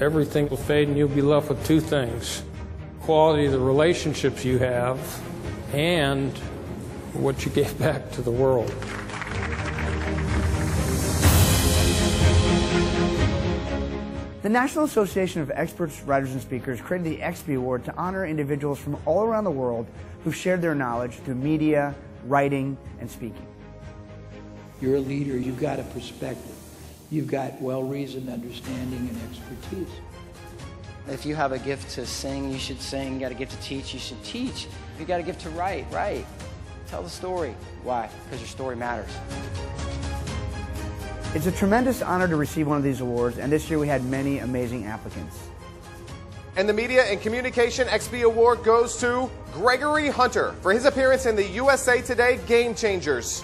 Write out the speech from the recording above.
everything will fade and you'll be left with two things: quality of the relationships you have and what you gave back to the world. The National Association of Experts, Writers, and Speakers created the Expy Award to honor individuals from all around the world who've shared their knowledge through media, writing, and speaking. You're a leader, you've got a perspective. You've got well-reasoned understanding and expertise. If you have a gift to sing, you should sing. You got a gift to teach, you should teach. If you got a gift to write, write. Tell the story. Why? Because your story matters. It's a tremendous honor to receive one of these awards, and this year we had many amazing applicants. And the Media and Communication Expy Award goes to Gregory Hunter for his appearance in the USA Today Game Changers.